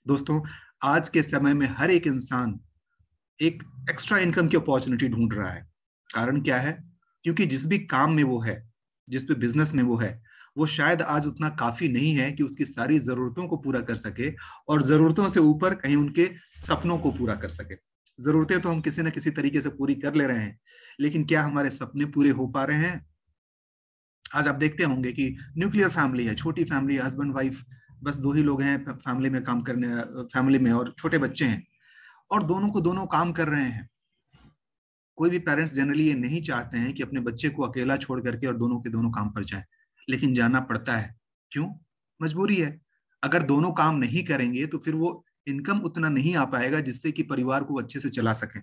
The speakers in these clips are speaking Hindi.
दोस्तों, आज के समय में हर एक इंसान एक एक्स्ट्रा इनकम की अपॉर्चुनिटी ढूंढ रहा है। कारण क्या है? क्योंकि जिस भी काम में वो है, जिस भी बिजनेस में वो है, वो शायद आज उतना काफी नहीं है कि उसकी सारी जरूरतों को पूरा कर सके और जरूरतों से ऊपर कहीं उनके सपनों को पूरा कर सके। जरूरतें तो हम किसी न किसी तरीके से पूरी कर ले रहे हैं, लेकिन क्या हमारे सपने पूरे हो पा रहे हैं? आज आप देखते होंगे कि न्यूक्लियर फैमिली है, छोटी फैमिली, हस्बैंड वाइफ, बस दो ही लोग हैं फैमिली में काम करने, फैमिली में, और छोटे बच्चे हैं और दोनों को दोनों काम कर रहे हैं। कोई भी पेरेंट्स जनरली ये नहीं चाहते हैं कि अपने बच्चे को अकेला छोड़ करके और दोनों के दोनों काम पर जाए, लेकिन जाना पड़ता है। क्यों? मजबूरी है। अगर दोनों काम नहीं करेंगे तो फिर वो इनकम उतना नहीं आ पाएगा जिससे कि परिवार को अच्छे से चला सके।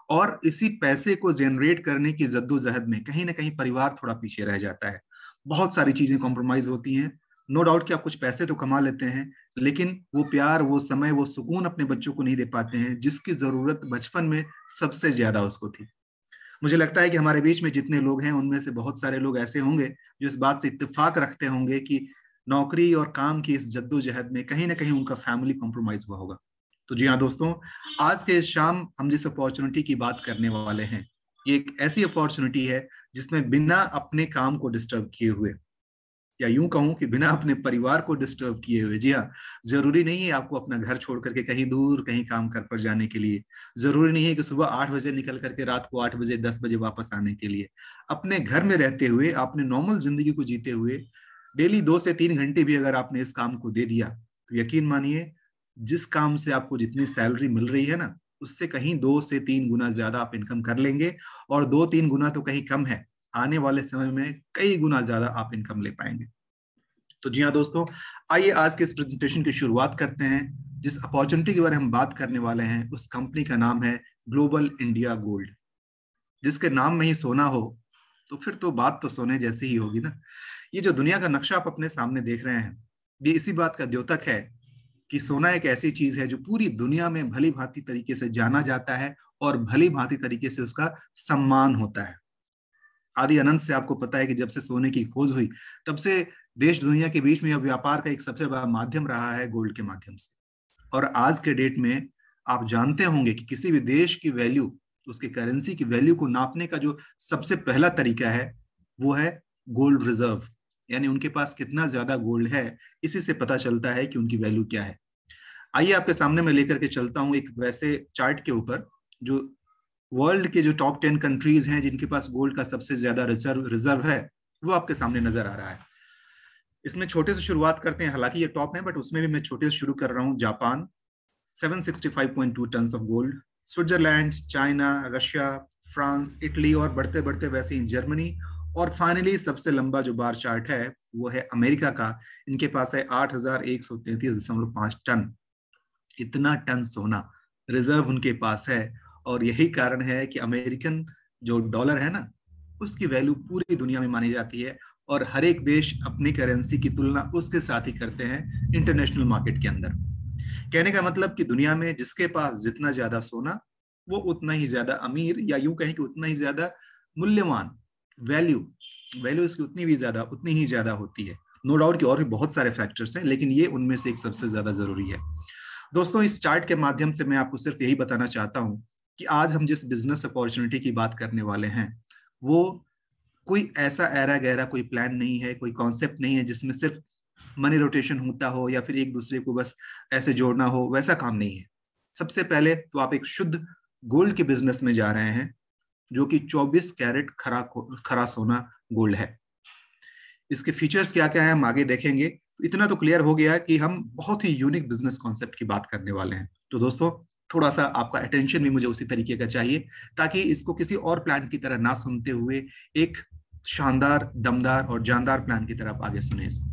और इसी पैसे को जनरेट करने की जद्दोजहद में कहीं ना कहीं परिवार थोड़ा पीछे रह जाता है। बहुत सारी चीजें कॉम्प्रोमाइज होती हैं। नो डाउट कि आप कुछ पैसे तो कमा लेते हैं, लेकिन वो प्यार, वो समय, वो सुकून अपने बच्चों को नहीं दे पाते हैं जिसकी जरूरत बचपन में सबसे ज्यादा उसको थी। मुझे लगता है कि हमारे बीच में जितने लोग हैं उनमें से बहुत सारे लोग ऐसे होंगे जो इस बात से इत्तेफाक रखते होंगे कि नौकरी और काम की इस जद्दोजहद में कहीं ना कहीं उनका फैमिली कॉम्प्रोमाइज हुआ होगा। तो जी हाँ दोस्तों, आज के शाम हम जिस अपॉर्चुनिटी की बात करने वाले हैं, ये एक ऐसी अपॉर्चुनिटी है जिसमें बिना अपने काम को डिस्टर्ब किए हुए, या यूं कहूं कि बिना अपने परिवार को डिस्टर्ब किए हुए, जी हाँ, जरूरी नहीं है आपको अपना घर छोड़ करके कहीं दूर कहीं काम कर पर जाने के लिए। जरूरी नहीं है कि सुबह 8 बजे निकल करके रात को 8 बजे 10 बजे वापस आने के लिए। अपने घर में रहते हुए, अपने नॉर्मल जिंदगी को जीते हुए, डेली 2 से 3 घंटे भी अगर आपने इस काम को दे दिया तो यकीन मानिए, जिस काम से आपको जितनी सैलरी मिल रही है ना, उससे कहीं 2 से 3 गुना ज्यादा आप इनकम कर लेंगे। और 2-3 गुना तो कहीं कम है, आने वाले समय में कई गुना ज्यादा आप इनकम ले पाएंगे। तो जी हाँ दोस्तों, आइए आज के इस प्रेजेंटेशन की शुरुआत करते हैं। जिस अपॉर्चुनिटी के बारे में हम बात करने वाले हैं उस कंपनी का नाम है ग्लोबल इंडिया गोल्ड। जिसके नाम में ही सोना हो तो फिर तो बात तो सोने जैसी ही होगी ना। ये जो दुनिया का नक्शा आप अपने सामने देख रहे हैं, ये इसी बात का द्योतक है कि सोना एक ऐसी चीज है जो पूरी दुनिया में भली भांति तरीके से जाना जाता है और भली भांति तरीके से उसका सम्मान होता है। आदि अनंत से आपको पता है कि जब से सोने की खोज हुई, तब से देश दुनिया के बीच में यह व्यापार का एक सबसे बड़ा माध्यम रहा है गोल्ड के माध्यम से। और आज के डेट में आप जानते होंगे कि किसी भी देश की वैल्यू, उसकी करेंसी की वैल्यू को नापने का जो सबसे पहला तरीका है वो है गोल्ड रिजर्व, यानी उनके पास कितना ज्यादा गोल्ड है। इसी से पता चलता है कि उनकी वैल्यू क्या है। आइए आपके सामने मैं लेकर के चलता हूं एक वैसे चार्ट के ऊपर जो वर्ल्ड के जो टॉप 10 कंट्रीज हैं जिनके पास गोल्ड का सबसे ज्यादा रिजर्व रिजर्व है, वो आपके सामने नजर आ रहा है। इसमें छोटे से शुरुआत करते हैं, हालांकि ये टॉप है बट उसमें भी मैं छोटे से शुरू कर रहा हूँ। Japan 765.2 ton of gold, Switzerland, China, Russia, France, Italy और बढ़ते बढ़ते वैसे ही जर्मनी, और फाइनली सबसे लंबा जो बार चार्ट है वो है अमेरिका का। इनके पास है 8,133.5 टन। इतना टन सोना रिजर्व उनके पास है। और यही कारण है कि अमेरिकन जो डॉलर है ना, उसकी वैल्यू पूरी दुनिया में मानी जाती है। और हर एक देश अपनी करेंसी की तुलना उसके साथ ही करते हैं इंटरनेशनल मार्केट के अंदर। कहने का मतलब कि दुनिया में जिसके पास जितना ज्यादा सोना, वो उतना ही ज्यादा अमीर, या यूं कहें कि उतना ही ज्यादा मूल्यवान, वैल्यू वैल्यू इसकी उतनी ही ज्यादा होती है। नो डाउट कि और भी बहुत सारे फैक्टर्स हैं, लेकिन ये उनमें से एक सबसे ज्यादा जरूरी है। दोस्तों, इस चार्ट के माध्यम से मैं आपको सिर्फ यही बताना चाहता हूं कि आज हम जिस बिजनेस अपॉर्चुनिटी की बात करने वाले हैं, वो कोई ऐसा ऐरा गहरा कोई प्लान नहीं है, कोई कॉन्सेप्ट नहीं है जिसमें सिर्फ मनी रोटेशन होता हो या फिर एक दूसरे को बस ऐसे जोड़ना हो, वैसा काम नहीं है। सबसे पहले तो आप एक शुद्ध गोल्ड के बिजनेस में जा रहे हैं, जो कि 24 कैरेट खरा सोना गोल्ड है। इसके फीचर्स क्या क्या है हम आगे देखेंगे। तो इतना तो क्लियर हो गया कि हम बहुत ही यूनिक बिजनेस कॉन्सेप्ट की बात करने वाले हैं। तो दोस्तों, थोड़ा सा आपका अटेंशन भी मुझे उसी तरीके का चाहिए, ताकि इसको किसी और प्लान की तरह ना सुनते हुए एक शानदार, दमदार और जानदार प्लान की तरह आप आगे सुने इसको।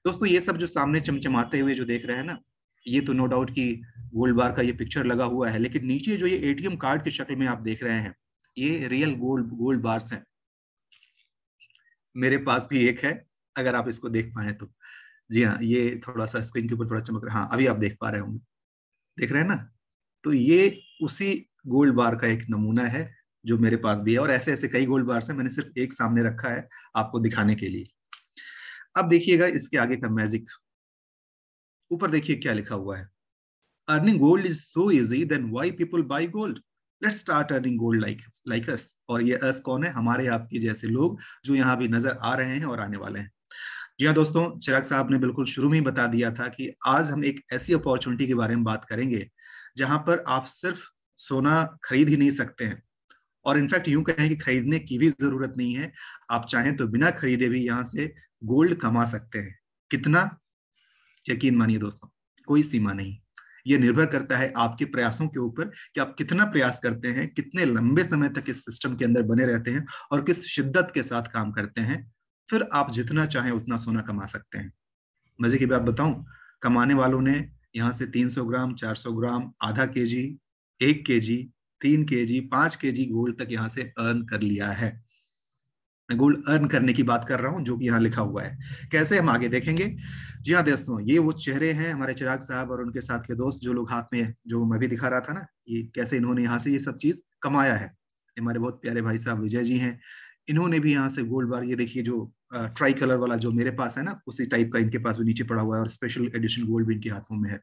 दोस्तों, ये सब जो सामने चमचमाते हुए जो देख रहे हैं ना, ये तो नो डाउट कि गोल्ड बार का ये पिक्चर लगा हुआ है, लेकिन नीचे जो ये एटीएम कार्ड की शक्ल में आप देख रहे हैं, ये रियल गोल्ड गोल्ड बार्स हैं। मेरे पास भी एक है, अगर आप इसको देख पाए तो। जी हाँ, ये थोड़ा सा स्क्रीन के ऊपर थोड़ा चमक रहा है। हाँ, अभी आप देख पा रहे होंगे, देख रहे हैं ना? तो ये उसी गोल्ड बार का एक नमूना है जो मेरे पास भी है, और ऐसे ऐसे कई गोल्ड बार्स हैं, मैंने सिर्फ एक सामने रखा है आपको दिखाने के लिए। अब देखिएगा इसके आगे का मैजिक। ऊपर देखिए क्या लिखा हुआ है, earning gold is so easy, then why people buy gold, let's start earning gold like us. और ये अस कौन है? हमारे आपके जैसे लोग जो यहाँ भी नजर आ रहे हैं और आने वाले हैं। जी हाँ दोस्तों, चिराग साहब ने बिल्कुल शुरू में ही बता दिया था कि आज हम एक ऐसी अपॉर्चुनिटी के बारे में बात करेंगे जहां पर आप सिर्फ सोना खरीद ही नहीं सकते हैं, और इनफैक्ट यूं कहें कि खरीदने की भी जरूरत नहीं है। आप चाहें तो बिना खरीदे भी यहाँ से गोल्ड कमा सकते हैं। कितना? यकीन मानिए दोस्तों, कोई सीमा नहीं। ये निर्भर करता है आपके प्रयासों के ऊपर कि आप कितना प्रयास करते हैं, कितने लंबे समय तक इस सिस्टम के अंदर बने रहते हैं और किस शिद्दत के साथ काम करते हैं। फिर आप जितना चाहें उतना सोना कमा सकते हैं। मजे की बात बताऊं, कमाने वालों ने यहाँ से 300 ग्राम, 400 ग्राम, आधा KG, 1 KG, 3 KG, 5 KG gold तक यहाँ से अर्न कर लिया है। मैं गोल्ड अर्न करने की बात कर रहा हूं, जो कि यहाँ लिखा हुआ है। कैसे, हम आगे देखेंगे। जी हाँ दोस्तों, ये वो चेहरे हैं हमारे चिराग साहब और उनके साथ के दोस्त, जो लोग हाथ में, जो मैं भी दिखा रहा था ना, ये कैसे इन्होंने यहाँ से ये सब चीज कमाया है। हमारे बहुत प्यारे भाई साहब विजय जी हैं, इन्होंने भी यहाँ से गोल्ड बार, ये देखिए जो ट्राई कलर वाला जो मेरे पास है ना, उसी टाइप का इनके पास भी नीचे पड़ा हुआ है, और स्पेशल एडिशन गोल्ड भी इनके हाथों में है।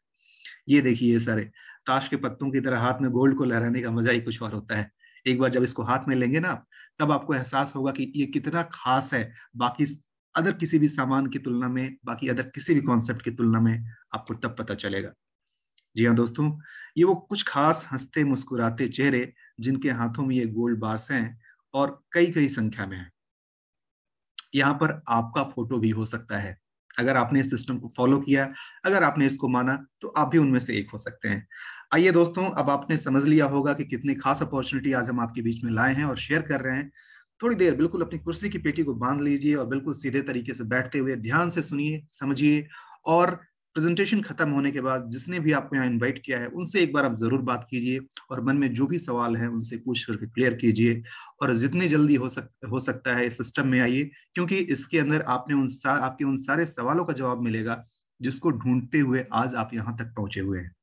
ये देखिए, ये सारे ताश के पत्तों की तरह हाथ में गोल्ड को लहराने का मजा ही कुछ और होता है। एक बार जब इसको हाथ में लेंगे ना, तब आपको एहसास होगा कि ये कितना खास है बाकी अदर किसी भी सामान की तुलना में, बाकी अदर किसी भी कॉन्सेप्ट की तुलना में, आपको तब पता चलेगा। जी हाँ दोस्तों, ये वो कुछ खास हंसते मुस्कुराते चेहरे जिनके हाथों में ये गोल्ड बार्स हैं और कई कई संख्या में है। यहाँ पर आपका फोटो भी हो सकता है। अगर आपने इस सिस्टम को फॉलो किया, अगर आपने इसको माना, तो आप भी उनमें से एक हो सकते हैं। आइए दोस्तों, अब आपने समझ लिया होगा कि कितनी खास अपॉर्चुनिटी आज हम आपके बीच में लाए हैं और शेयर कर रहे हैं। थोड़ी देर बिल्कुल अपनी कुर्सी की पेटी को बांध लीजिए और बिल्कुल सीधे तरीके से बैठते हुए ध्यान से सुनिए, समझिए, और प्रेजेंटेशन खत्म होने के बाद जिसने भी आपको यहाँ इनवाइट किया है उनसे एक बार आप जरूर बात कीजिए और मन में जो भी सवाल है उनसे पूछ करके क्लियर कीजिए, और जितनी जल्दी हो सकता है इस सिस्टम में आइए, क्योंकि इसके अंदर आपके उन सारे सवालों का जवाब मिलेगा जिसको ढूंढते हुए आज आप यहाँ तक पहुंचे हुए हैं।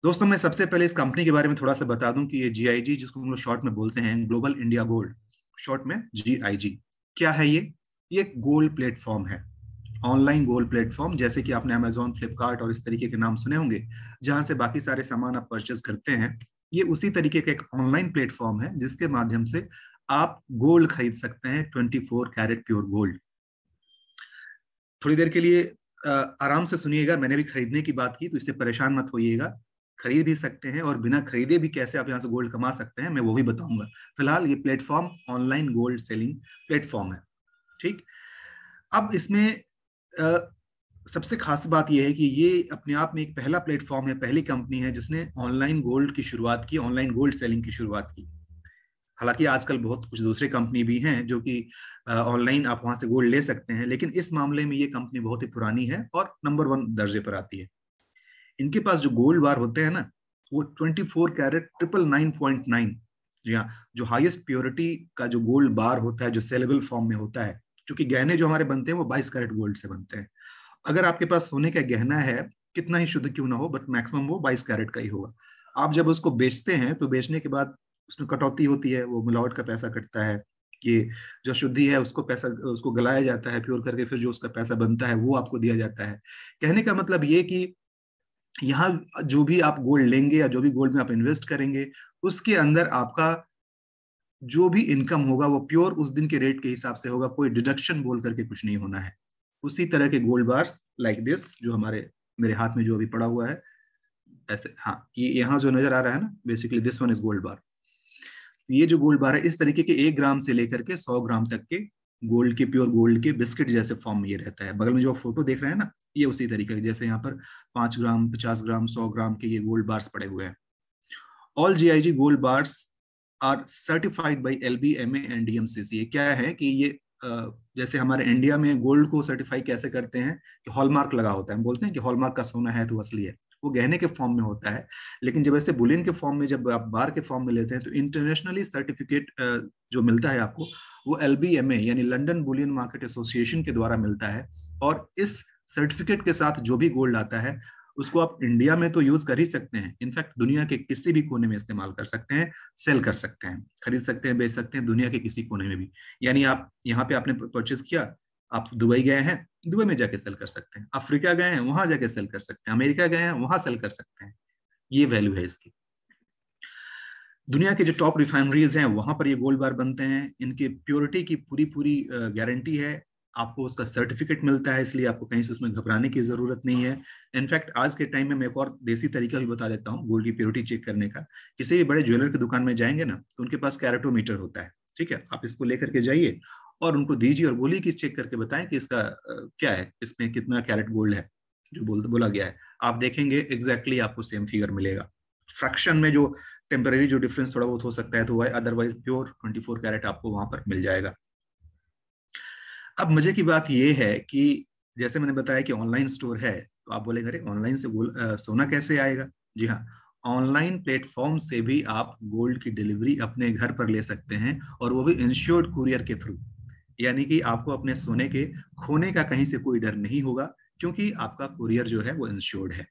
दोस्तों, मैं सबसे पहले इस कंपनी के बारे में थोड़ा सा बता दूं कि ये GIG, जिसको हम लोग शॉर्ट में बोलते हैं, ग्लोबल इंडिया गोल्ड, शॉर्ट में GIG, क्या है ये एक गोल्ड प्लेटफॉर्म है, ऑनलाइन गोल्ड प्लेटफॉर्म। जैसे कि आपने अमेजोन, फ्लिपकार्ट और इस तरीके के नाम सुने होंगे, जहां से बाकी सारे सामान आप परचेज करते हैं, ये उसी तरीके का एक ऑनलाइन प्लेटफॉर्म है जिसके माध्यम से आप गोल्ड खरीद सकते हैं, 24 कैरेट प्योर गोल्ड। थोड़ी देर के लिए आराम से सुनिएगा, मैंने भी खरीदने की बात की तो इससे परेशान मत होइएगा। खरीद भी सकते हैं और बिना खरीदे भी कैसे आप यहाँ से गोल्ड कमा सकते हैं, मैं वो भी बताऊंगा। फिलहाल ये platform online gold selling platform है। ठीक, अब इसमें अ, सबसे खास बात यह है कि ये अपने आप में एक पहला प्लेटफॉर्म है, पहली कंपनी है जिसने ऑनलाइन गोल्ड की शुरुआत की, ऑनलाइन गोल्ड सेलिंग की शुरुआत की। हालांकि आजकल बहुत कुछ दूसरे कंपनी भी हैं जो कि ऑनलाइन आप वहां से गोल्ड ले सकते हैं, लेकिन इस मामले में ये कंपनी बहुत ही पुरानी है और नंबर 1 दर्जे पर आती है। इनके पास जो गोल्ड बार होते हैं ना, वो 24 कैरेट 999.9, जी हाँ, जो हाईएस्ट प्योरिटी का जो गोल्ड बार होता है, जो सेलेबल फॉर्म में होता है, क्योंकि गहने जो हमारे बनते हैं वो 22 कैरेट गोल्ड से बनते हैं। अगर आपके पास सोने का गहना है, कितना ही शुद्ध क्यों ना हो, बट मैक्सिमम वो 22 कैरेट का ही होगा। आप जब उसको बेचते हैं तो बेचने के बाद उसमें कटौती होती है, वो मिलावट का पैसा कटता है। ये जो शुद्धि है उसको पैसा, उसको गलाया जाता है प्योर करके, फिर जो उसका पैसा बनता है वो आपको दिया जाता है। कहने का मतलब ये कि यहाँ जो भी आप गोल्ड लेंगे या जो भी गोल्ड में आप इन्वेस्ट करेंगे, उसके अंदर आपका जो भी इनकम होगा वो प्योर उस दिन के रेट के हिसाब से होगा, कोई डिडक्शन बोल करके कुछ नहीं होना है। उसी तरह के गोल्ड बार्स लाइक दिस, जो हमारे मेरे हाथ में जो अभी पड़ा हुआ है, ऐसे, हाँ, ये यहाँ जो नजर आ रहा है ना, basically this one is gold बार। ये जो गोल्ड बार है, इस तरीके के 1 ग्राम से लेकर के 100 ग्राम तक के गोल्ड के, प्योर गोल्ड के बिस्किट जैसे फॉर्म में ये रहता है। बगल में जो फोटो देख रहे हैं ना, ये उसी तरीके के, जैसे यहाँ पर 5 ग्राम, 50 ग्राम, 100 ग्राम के ये गोल्ड बार्स पड़े हुए हैं। All GIG gold bars are certified by LBMA and DMCC। ये क्या है कि ये जैसे हमारे इंडिया में गोल्ड को सर्टिफाई कैसे करते हैं कि हॉलमार्क लगा होता है, हम बोलते हैं कि हॉलमार्क का सोना है तो असली है, वो गहने के फॉर्म में होता है। लेकिन जब ऐसे बुलियन के फॉर्म में, जब आप बार के फॉर्म में लेते हैं, तो इंटरनेशनली सर्टिफिकेट जो मिलता है आपको, वो LBMA यानी लंदन बुलियन मार्केट एसोसिएशन के द्वारा मिलता है। और इस सर्टिफिकेट के साथ जो भी गोल्ड आता है उसको आप इंडिया में तो यूज कर ही सकते हैं, इनफैक्ट दुनिया के किसी भी कोने में इस्तेमाल कर सकते हैं, सेल कर सकते हैं, खरीद सकते हैं, बेच सकते हैं, दुनिया के किसी कोने में भी। यानी आप यहाँ पे आपने परचेज किया, आप दुबई गए हैं, दुबई में जाके सेल कर सकते हैं, अफ्रीका गए हैं वहां जाके सेल कर सकते हैं, अमेरिका गए हैं वहां सेल कर सकते हैं। ये वैल्यू है इसकी। दुनिया के जो टॉप रिफाइनरीज हैं वहां पर ये गोल्ड बार बनते हैं। इनकी प्योरिटी की पूरी पूरी गारंटी है, आपको उसका सर्टिफिकेट मिलता है, इसलिए आपको कहीं से उसमें घबराने की जरूरत नहीं है। इनफैक्ट आज के टाइम में मैं एक और देसी तरीका भी बता देता हूँ गोल्ड की प्योरिटी चेक करने का। किसी भी बड़े ज्वेलर की दुकान में जाएंगे ना, तो उनके पास कैरेटोमीटर होता है, ठीक है, आप इसको लेकर के जाइए और उनको दीजिए और बोलिए कि चेक करके बताएं कि इसका क्या है, इसमें कितना कैरेट गोल्ड है जो बोला गया है। आप देखेंगे एग्जैक्टली आपको सेम फिगर मिलेगा। फ्रैक्शन में जो टेम्पररी जो डिफरेंस थोड़ा बहुत हो सकता है तो वह, अदरवाइज प्योर 24 कैरेट आपको वहां पर मिल जाएगा। अब मजे की बात यह है कि जैसे मैंने बताया कि ऑनलाइन स्टोर है, तो आप बोलेंगे अरे ऑनलाइन से सोना कैसे आएगा। जी हाँ, ऑनलाइन प्लेटफॉर्म से भी आप गोल्ड की डिलीवरी अपने घर पर ले सकते हैं, और वो भी इंश्योर्ड कुरियर के थ्रू। यानी कि आपको अपने सोने के खोने का कहीं से कोई डर नहीं होगा, क्योंकि आपका कुरियर जो है वो इंश्योर्ड है,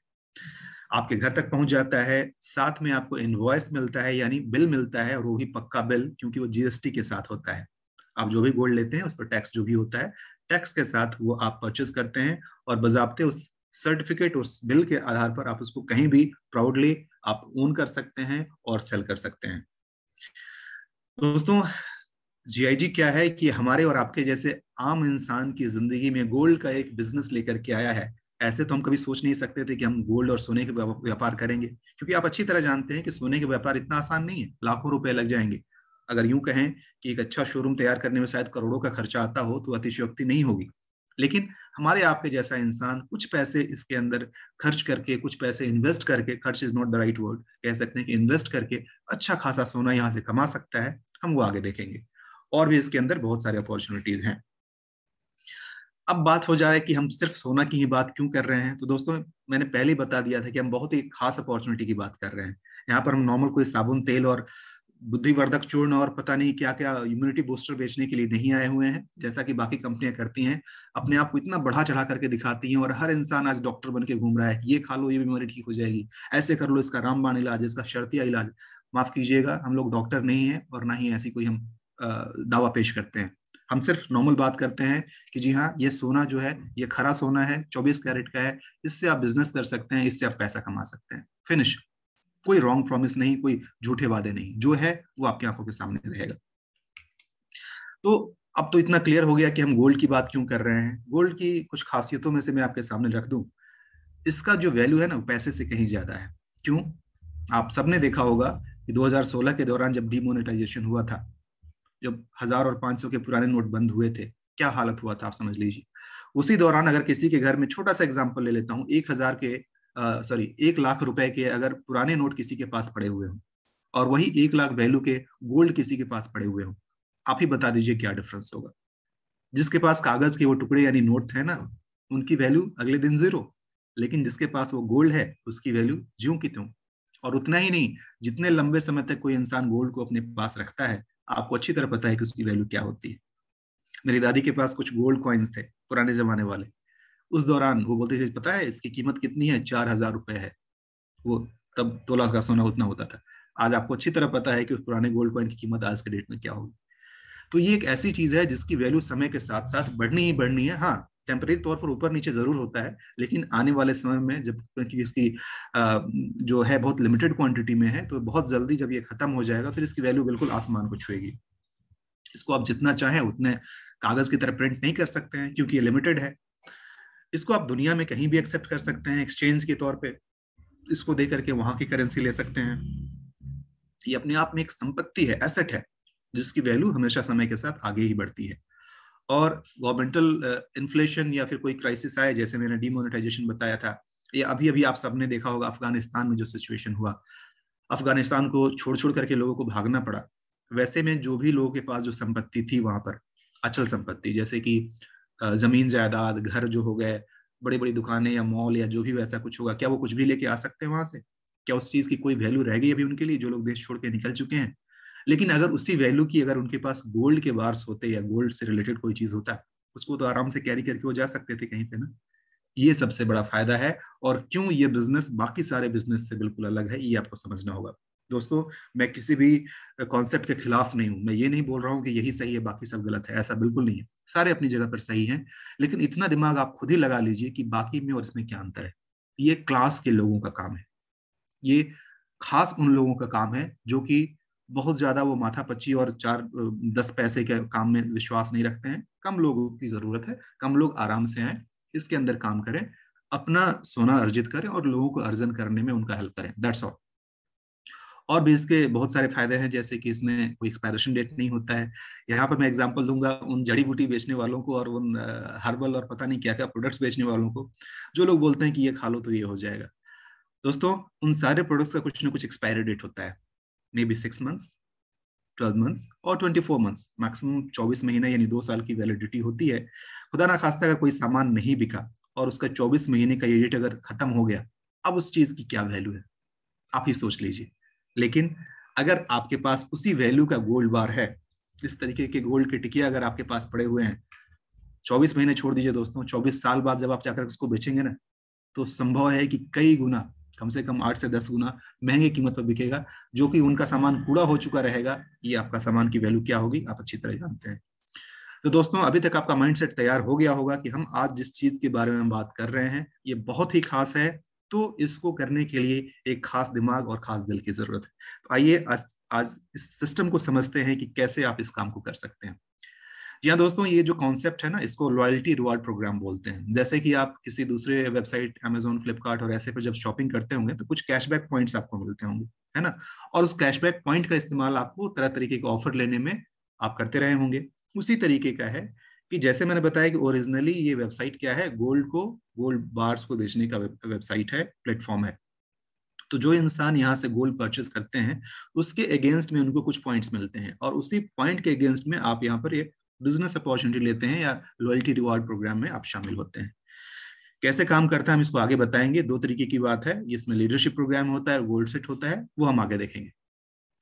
आपके घर तक पहुंच जाता है। साथ में आपको इनवॉइस मिलता है, यानी बिल मिलता है, और वो भी पक्का बिल, क्योंकि वो जीएसटी के साथ होता है। आप जो भी गोल्ड लेते हैं उस पर टैक्स जो भी होता है, टैक्स के साथ वो आप परचेज करते हैं, और बजाबते उस सर्टिफिकेट, उस बिल के आधार पर आप उसको कहीं भी प्राउडली आप ओन कर सकते हैं और सेल कर सकते हैं। दोस्तों, जीआईजी क्या है कि हमारे और आपके जैसे आम इंसान की जिंदगी में गोल्ड का एक बिजनेस लेकर के आया है। ऐसे तो हम कभी सोच नहीं सकते थे कि हम गोल्ड और सोने के व्यापार करेंगे, क्योंकि आप अच्छी तरह जानते हैं कि सोने के व्यापार इतना आसान नहीं है, लाखों रुपए लग जाएंगे। अगर यूं कहें कि एक अच्छा शोरूम तैयार करने में शायद करोड़ों का खर्चा आता हो तो अतिशयोक्ति नहीं होगी। लेकिन हमारे आपके जैसा इंसान कुछ पैसे इसके अंदर खर्च करके, कुछ पैसे इन्वेस्ट करके, खर्च is not the right word, कह सकते हैं कि इन्वेस्ट करके अच्छा खासा सोना यहाँ से कमा सकता है। हम वो आगे देखेंगे, और भी इसके अंदर बहुत सारी अपॉर्चुनिटीज हैं। अब बात हो जाए कि हम सिर्फ सोना की ही बात क्यों कर रहे हैं, तो दोस्तों मैंने पहले ही बता दिया था कि हम बहुत ही खास अपॉर्चुनिटी की बात कर रहे हैं। यहाँ पर हम नॉर्मल कोई साबुन, तेल और बुद्धिवर्धक चूर्ण और पता नहीं क्या क्या इम्यूनिटी बूस्टर बेचने के लिए नहीं आए हुए हैं, जैसा कि बाकी कंपनियां करती हैं। अपने आप को इतना बढ़ा चढ़ा करके दिखाती हैं, और हर इंसान आज डॉक्टर बन के घूम रहा है, ये खा लो ये बीमारी ठीक हो जाएगी, ऐसे कर लो इसका रामबाण इलाज, इसका शर्तिया इलाज। माफ कीजिएगा, हम लोग डॉक्टर नहीं है, और ना ही ऐसी कोई हम दावा पेश करते हैं। हम सिर्फ नॉर्मल बात करते हैं कि जी हाँ, ये सोना जो है ये खरा सोना है, 24 कैरेट का है, इससे आप बिजनेस कर सकते हैं, इससे आप पैसा कमा सकते हैं, फिनिश। कोई रॉन्ग प्रॉमिस नहीं, कोई झूठे वादे नहीं, जो है वो आपकी आंखों के सामने रहेगा। तो अब तो इतना क्लियर हो गया कि हम गोल्ड की बात क्यों कर रहे हैं। गोल्ड की कुछ खासियतों में से मैं आपके सामने रख दूं। इसका जो वैल्यू है ना, पैसे से कहीं ज्यादा है। क्यों? आप सबने देखा होगा कि 2016 के दौरान जब डीमोनेटाइजेशन हुआ था, जब 1000 और 500 के पुराने नोट बंद हुए थे, क्या हालत हुआ था आप समझ लीजिए। उसी दौरान अगर किसी के घर में, छोटा सा एग्जांपल ले लेता हूँ, 1000 के 1 लाख रुपए के अगर पुराने नोट किसी के पास पड़े हुए हों, और वही 1 लाख वैल्यू के गोल्ड किसी के पास पड़े हुए हों, आप ही बता दीजिए क्या डिफरेंस होगा। जिसके पास कागज के वो टुकड़े यानी नोट थे ना, उनकी वैल्यू अगले दिन जीरो, लेकिन जिसके पास वो गोल्ड है उसकी वैल्यू ज्यों की त्यों। और उतना ही नहीं, जितने लंबे समय तक कोई इंसान गोल्ड को अपने पास रखता है, आपको अच्छी तरह पता है कि उसकी वैल्यू क्या होती है। मेरी दादी के पास कुछ गोल्ड कॉइन्स थे, पुराने जमाने वाले। उस दौरान वो बोलते थे, पता है इसकी कीमत कितनी है? 4000 रुपए है। वो तब तोला का सोना उतना होता था। आज आपको अच्छी तरह पता है कि उस पुराने गोल्ड कॉइन की कीमत आज के डेट में क्या होगी। तो ये एक ऐसी चीज है जिसकी वैल्यू समय के साथ साथ बढ़नी ही बढ़नी है। हाँ, टेम्परेरी तौर पर ऊपर नीचे जरूर होता है, लेकिन आने वाले समय में जब, क्योंकि इसकी जो है बहुत लिमिटेड क्वांटिटी में है, तो बहुत जल्दी जब ये खत्म हो जाएगा फिर इसकी वैल्यू बिल्कुल आसमान को छुएगी। इसको आप जितना चाहें उतने कागज की तरह प्रिंट नहीं कर सकते हैं, क्योंकि ये लिमिटेड है। इसको आप दुनिया में कहीं भी एक्सेप्ट कर सकते हैं एक्सचेंज के तौर पे, इसको दे करके वहां की करेंसी ले सकते हैं। ये अपने आप में एक संपत्ति है, एसेट है, जिसकी वैल्यू हमेशा समय के साथ आगे ही बढ़ती है। और गवर्नमेंटल इन्फ्लेशन या फिर कोई क्राइसिस आए, जैसे मैंने डिमोनेटाइजेशन बताया था, या अभी अभी आप सबने देखा होगा अफगानिस्तान में जो सिचुएशन हुआ, अफगानिस्तान को छोड़ छोड़ करके लोगों को भागना पड़ा। वैसे में जो भी लोगों के पास जो संपत्ति थी वहां पर, अचल संपत्ति जैसे कि जमीन जायदाद, घर जो हो गए, बड़ी बड़ी दुकानें या मॉल या जो भी वैसा कुछ होगा, क्या वो कुछ भी लेके आ सकते हैं वहां से? क्या उस चीज की कोई वैल्यू रह गई अभी उनके लिए, जो लोग देश छोड़ के निकल चुके हैं? लेकिन अगर उसी वैल्यू की अगर उनके पास गोल्ड के बार्स होते या गोल्ड से रिलेटेड कोई चीज होता, उसको तो आराम से कैरी करके वो जा सकते थे कहीं पे ना। ये सबसे बड़ा फायदा है। और क्यों ये बिजनेस बाकी सारे बिजनेस से बिल्कुल अलग है, ये आपको समझना होगा। दोस्तों, मैं किसी भी कॉन्सेप्ट के खिलाफ नहीं हूं, मैं ये नहीं बोल रहा हूं कि यही सही है बाकी सब गलत है, ऐसा बिल्कुल नहीं है, सारे अपनी जगह पर सही हैं। लेकिन इतना दिमाग आप खुद ही लगा लीजिए कि बाकी में और इसमें क्या अंतर है। ये क्लास के लोगों का काम है, ये खास उन लोगों का काम है जो कि बहुत ज्यादा वो माथापच्ची और 4-10 पैसे के काम में विश्वास नहीं रखते हैं। कम लोगों की जरूरत है, कम लोग आराम से आए, इसके अंदर काम करें, अपना सोना अर्जित करें और लोगों को अर्जन करने में उनका हेल्प करें, दैट्स ऑल। और भी इसके बहुत सारे फायदे हैं, जैसे कि इसमें कोई एक्सपायरेशन डेट नहीं होता है। यहाँ पर मैं एग्जांपल दूंगा उन जड़ी बूटी बेचने वालों को और उन हर्बल और पता नहीं क्या क्या प्रोडक्ट्स बेचने वालों को, जो लोग बोलते हैं कि ये खा लो तो ये हो जाएगा। दोस्तों, उन सारे प्रोडक्ट्स का कुछ ना कुछ एक्सपायरी डेट होता है, मे बी 6 मंथ्स, 12 मंथ्स और 24 मंथ्स, मैक्सिमम 24 महीने यानी 2 साल की वैलिडिटी होती है। खुदा ना खास्ता अगर कोई सामान नहीं बिका और उसका 24 महीने का ये डेट अगर खत्म हो गया, अब उस चीज की क्या वैल्यू है, आप ही सोच लीजिए। लेकिन अगर आपके पास उसी वैल्यू का गोल्ड बार है, इस तरीके के गोल्ड के टिकिया अगर आपके पास पड़े हुए हैं, 24 महीने छोड़ दीजिए दोस्तों, 24 साल बाद जब आप जाकर उसको बेचेंगे ना, तो संभव है कि कई गुना, कम से कम 8 से 10 गुना महंगी कीमत पर बिकेगा, जो कि उनका सामान कूड़ा हो चुका रहेगा। ये आपका सामान की वैल्यू क्या होगी आप अच्छी तरह जानते हैं। तो दोस्तों, अभी तक आपका माइंडसेट तैयार हो गया होगा कि हम आज जिस चीज के बारे में बात कर रहे हैं ये बहुत ही खास है, तो इसको करने के लिए एक खास दिमाग और खास दिल की जरूरत है। तो आइए आज इस सिस्टम को समझते हैं कि कैसे आप इस काम को कर सकते हैं। जी हाँ दोस्तों, ये जो कॉन्सेप्ट है ना, इसको लॉयल्टी रिवॉर्ड प्रोग्राम बोलते हैं। जैसे कि आप किसी दूसरे वेबसाइट अमेजोन, फ्लिपकार्ट और ऐसे पर जब शॉपिंग करते होंगे तो कुछ कैशबैक पॉइंट्स आपको मिलते होंगे, है ना। और उस कैशबैक पॉइंट का इस्तेमाल आपको तरह तरीके के ऑफर लेने में आप करते रहे होंगे। उसी तरीके का है कि जैसे मैंने बताया कि ओरिजिनली ये वेबसाइट क्या है, गोल्ड बार्स को बेचने का वेबसाइट है, प्लेटफॉर्म है। तो जो इंसान यहाँ से गोल्ड परचेज करते हैं उसके अगेंस्ट में उनको कुछ पॉइंट्स मिलते हैं, और उसी पॉइंट के अगेंस्ट में आप यहाँ पर एक बिजनेस अपॉर्चुनिटी लेते हैं या लॉयल्टी रिवॉर्ड प्रोग्राम में आप शामिल होते हैं। कैसे काम करता है हम इसको आगे बताएंगे। 2 तरीके की बात है, इसमें लीडरशिप प्रोग्राम होता है, गोल्ड फिट होता है, वो हम आगे देखेंगे।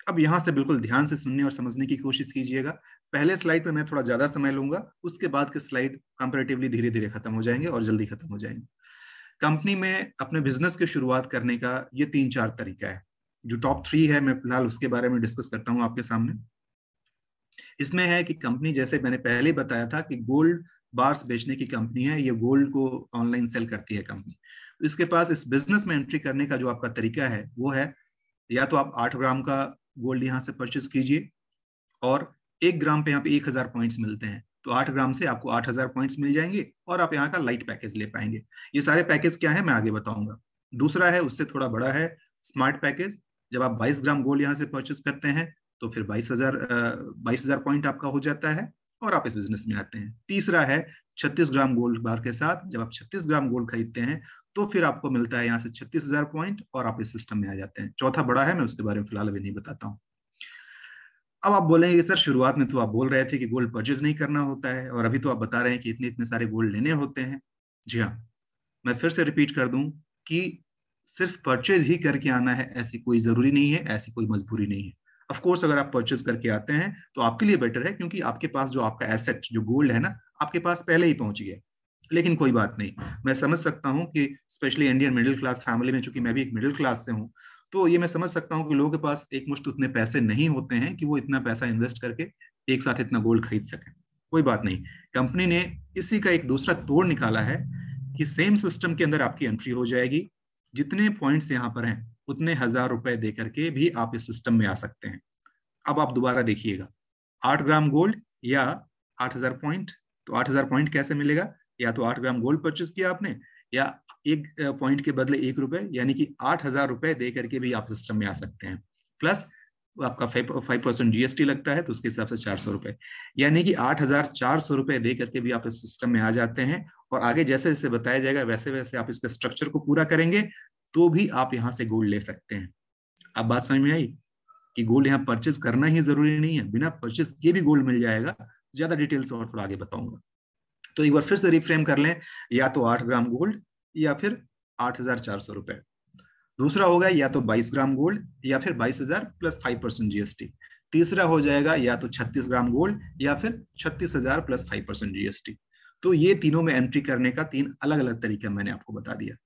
अब यहाँ से बिल्कुल ध्यान से सुनने और समझने की कोशिश कीजिएगा। पहले स्लाइड पे मैं थोड़ा ज्यादा समय लूंगा, उसके बाद के स्लाइड कंपैरेटिवली धीरे धीरे खत्म हो जाएंगे और जल्दी खत्म हो जाएंगे। कंपनी में अपने बिजनेस की शुरुआत करने का ये 3-4 तरीका है। जो टॉप 3 है मैं फिलहाल उसके बारे में डिस्कस करता हूँ आपके सामने। इसमें है कि कंपनी, जैसे मैंने पहले बताया था कि गोल्ड बार्स बेचने की कंपनी है, ये गोल्ड को ऑनलाइन सेल करती है कंपनी। तो इसके पास इस बिजनेस में एंट्री करने का जो आपका तरीका है वो है, या तो आप 8 ग्राम का गोल्ड यहाँ से परचेज कीजिए और 1 ग्राम पे यहाँ पे 1000 पॉइंट्स मिलते हैं, तो 8 ग्राम से आपको 8000 पॉइंट्स मिल जाएंगे और आप यहाँ का लाइट पैकेज ले पाएंगे। ये सारे पैकेज क्या है मैं आगे बताऊंगा। दूसरा है, उससे थोड़ा बड़ा है, स्मार्ट पैकेज। जब आप 22 ग्राम गोल्ड यहाँ से परचेज करते हैं तो फिर 22,000 पॉइंट आपका हो जाता है और आप इस बिजनेस में आते हैं। तीसरा है 36 ग्राम गोल्ड बार के साथ, जब आप 36 ग्राम गोल्ड खरीदते हैं तो फिर आपको मिलता है यहाँ से 36,000 पॉइंट और आप इस सिस्टम में आ जाते हैं। चौथा बड़ा है, मैं उसके बारे में फिलहाल अभी नहीं बताता हूँ। अब आप बोलेंगे सर शुरुआत में तो आप बोल रहे थे कि गोल्ड परचेज नहीं करना होता है और अभी तो आप बता रहे हैं कि इतने इतने सारे गोल्ड लेने होते हैं। जी हाँ, मैं फिर से रिपीट कर दूं कि सिर्फ परचेज ही करके आना है ऐसी कोई जरूरी नहीं है, ऐसी कोई मजबूरी नहीं है। ऑफ कोर्स अगर आप परचेज करके आते हैं तो आपके लिए बेटर है, क्योंकि आपके पास जो आपका एसेट जो गोल्ड है ना, आपके पास पहले ही पहुंच गया। लेकिन कोई बात नहीं, मैं समझ सकता हूँ कि specially Indian middle class family में, चूंकि मैं भी एक मिडिल क्लास से हूँ, तो ये मैं समझ सकता हूँ कि लोगों के पास एक मुश्त उतने पैसे नहीं होते हैं कि वो इतना पैसा इन्वेस्ट करके एक साथ इतना गोल्ड खरीद सके। कोई बात नहीं, कंपनी ने इसी का एक दूसरा तोड़ निकाला है कि सेम सिस्टम के अंदर आपकी एंट्री हो जाएगी। जितने पॉइंट्स यहाँ पर हैं उतने 1000 रुपए दे करके भी आप इस सिस्टम में आ सकते हैं। अब आप दोबारा देखिएगा, 8 ग्राम गोल्ड या 8000 पॉइंट। तो 8000 पॉइंट कैसे मिलेगा? या तो 8 ग्राम गोल्ड परचेज किया आपने, या 1 पॉइंट के बदले 1 रुपए, यानी कि 8000 रुपए दे करके भी आप सिस्टम में आ सकते हैं। प्लस आपका 5% जीएसटी लगता है, तो उसके हिसाब से 400 रुपए, यानी कि 8400 रुपए दे करके भी आप इस सिस्टम में आ जाते हैं। और आगे जैसे जैसे बताया जाएगा वैसे वैसे आप इसके स्ट्रक्चर को पूरा करेंगे तो भी आप यहाँ से गोल्ड ले सकते हैं। अब बात समझ में आई कि गोल्ड यहाँ परचेज करना ही जरूरी नहीं है, बिना परचेज किए भी गोल्ड मिल जाएगा। ज्यादा डिटेल्स और थोड़ा आगे बताऊंगा। तो एक बार फिर से रिफ्रेम कर लें, या तो 8 ग्राम गोल्ड या फिर 8400 रुपए। दूसरा होगा या तो 22 ग्राम गोल्ड या फिर 22,000 प्लस 5% जीएसटी। तीसरा हो जाएगा या तो 36 ग्राम गोल्ड या फिर 36,000 प्लस 5% जीएसटी। तो ये तीनों में एंट्री करने का 3 अलग अलग तरीका मैंने आपको बता दिया।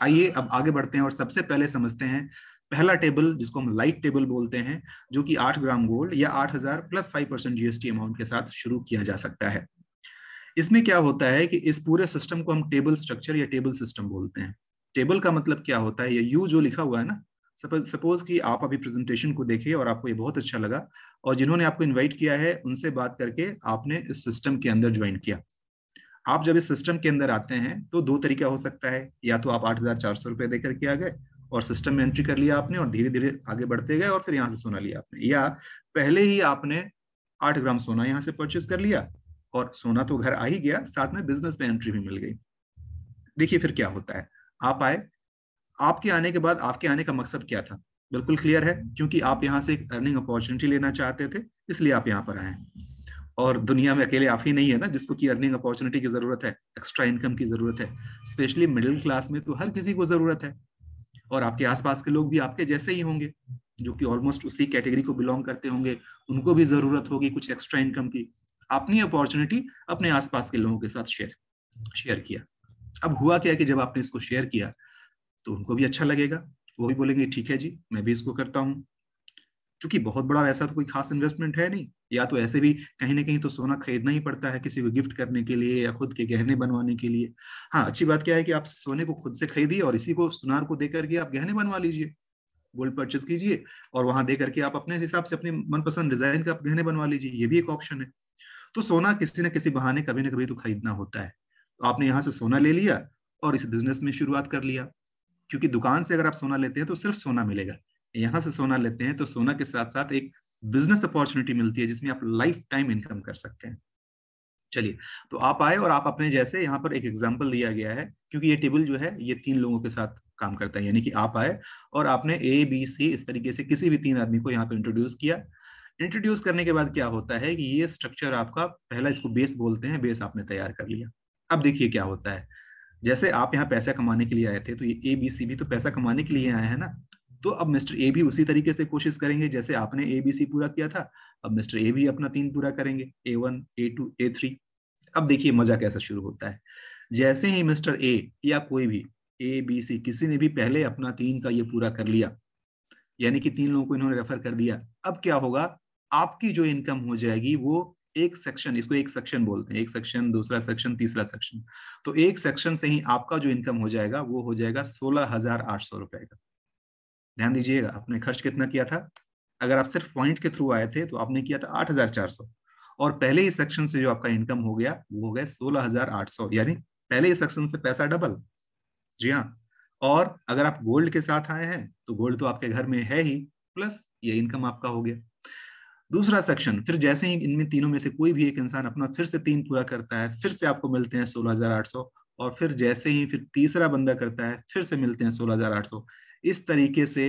आइए अब आगे बढ़ते हैं और सबसे पहले समझते हैं पहला टेबल जिसको हम लाइट टेबल बोलते हैं, जो कि 8 ग्राम गोल्ड या 8,000 प्लस 5% जीएसटी अमाउंट के साथ शुरू किया जा सकता है। इसमें क्या होता है कि इस पूरे सिस्टम को हम टेबल स्ट्रक्चर या टेबल सिस्टम बोलते हैं। टेबल का मतलब क्या होता है, ये यू जो लिखा हुआ है ना, सपोज कि आप अभी प्रेजेंटेशन को देखिए और आपको ये बहुत अच्छा लगा, और जिन्होंने आपको इनवाइट किया है उनसे बात करके आपने इस सिस्टम के अंदर ज्वाइन किया। आप जब इस सिस्टम के अंदर आते हैं तो दो तरीका हो सकता है, या तो आप 8,400 रुपये देकर के आ गए और सिस्टम में एंट्री कर लिया आपने और धीरे धीरे आगे बढ़ते गए और फिर यहाँ से सोना लिया आपने, या पहले ही आपने 8 ग्राम सोना यहाँ से परचेज कर लिया और सोना तो घर आ ही गया, साथ में बिजनेस में एंट्री भी मिल गई। देखिए फिर क्या होता है, आप आए, आपके आने के बाद आपके आने का मकसद क्या था, बिल्कुल क्लियर है, क्योंकि आप यहाँ से एक अर्निंग अपॉर्चुनिटी लेना चाहते थे, इसलिए आप यहाँ पर आए। और दुनिया में अकेले आप ही नहीं है ना जिसको की अर्निंग अपॉर्चुनिटी की जरूरत है, एक्स्ट्रा इनकम की जरूरत है, स्पेशली मिडिल क्लास में तो हर किसी को जरूरत है। और आपके आसपास के लोग भी आपके जैसे ही होंगे जो कि ऑलमोस्ट उसी कैटेगरी को बिलोंग करते होंगे, उनको भी जरूरत होगी कुछ एक्स्ट्रा इनकम की। आपने अपॉर्चुनिटी अपने आसपास के लोगों के साथ शेयर किया। अब हुआ क्या कि जब आपने इसको शेयर किया तो उनको भी अच्छा लगेगा, वो भी बोलेंगे ठीक है जी मैं भी इसको करता हूँ। क्योंकि बहुत बड़ा वैसा तो कोई खास इन्वेस्टमेंट है नहीं, या तो ऐसे भी कहीं ना कहीं तो सोना खरीदना ही पड़ता है किसी को गिफ्ट करने के लिए या खुद के गहने बनवाने के लिए। हाँ, अच्छी बात क्या है कि आप सोने को खुद से खरीदिए और इसी को सुनार को देकर के आप गहने बनवा लीजिए, गोल्ड परचेस कीजिए और वहां दे करके आप अपने हिसाब से अपने मनपसंद डिजाइन का गहने बनवा लीजिए, ये भी एक ऑप्शन है। तो सोना किसी न किसी बहाने कभी ना कभी तो खरीदना होता है। तो आपने यहाँ से सोना ले लिया और इस बिजनेस में शुरुआत कर लिया, क्योंकि दुकान से अगर आप सोना लेते हैं तो सिर्फ सोना मिलेगा, यहाँ से सोना लेते हैं तो सोना के साथ साथ एक बिजनेस अपॉर्चुनिटी मिलती है जिसमें आप लाइफ टाइम इनकम कर सकते हैं। चलिए, तो आप आए और आप अपने जैसे, यहाँ पर एक एग्जांपल दिया गया है क्योंकि ये टेबल जो है ये 3 लोगों के साथ काम करता है, यानी कि आप आए और आपने ए बी सी इस तरीके से किसी भी 3 आदमी को यहाँ पे इंट्रोड्यूस किया। इंट्रोड्यूस करने के बाद क्या होता है कि ये स्ट्रक्चर आपका पहला, इसको बेस बोलते हैं, बेस आपने तैयार कर लिया। अब देखिए क्या होता है, जैसे आप यहाँ पैसा कमाने के लिए आए थे तो ये ए बी सी भी तो पैसा कमाने के लिए आए हैं ना, तो अब मिस्टर ए भी उसी तरीके से कोशिश करेंगे जैसे आपने ए बी सी पूरा किया था। अब मिस्टर ए भी अपना 3 पूरा करेंगे, A1 A2 A3। अब देखिए मजा कैसा शुरू होता है, जैसे ही मिस्टर ए या कोई भी ए बी सी किसी ने भी पहले अपना 3 का ये पूरा कर लिया, यानी कि 3 लोगों को इन्होंने रेफर कर दिया, अब क्या होगा, आपकी जो इनकम हो जाएगी वो एक सेक्शन, इसको एक सेक्शन बोलते हैं, एक सेक्शन, दूसरा सेक्शन, तीसरा सेक्शन, तो एक सेक्शन से ही आपका जो इनकम हो जाएगा वो हो जाएगा 16,800 रुपए का। ध्यान दीजिएगा, आपने खर्च कितना किया था, अगर आप सिर्फ पॉइंट के थ्रू आए थे तो आपने किया था 8,400, और पहले ही सेक्शन से जो आपका इनकम हो गया वो हो गया 16,800, यानी पहले ही सेक्शन से पैसा डबल। जी हाँ, और अगर आप गोल्ड के साथ आए हैं तो गोल्ड तो आपके घर में है ही, प्लस ये इनकम आपका हो गया। दूसरा सेक्शन, फिर जैसे ही इनमें तीनों में से कोई भी एक इंसान अपना फिर से 3 पूरा करता है, फिर से आपको मिलते हैं 16,800, और फिर जैसे ही फिर तीसरा बंदा करता है फिर से मिलते हैं 16,800। इस तरीके से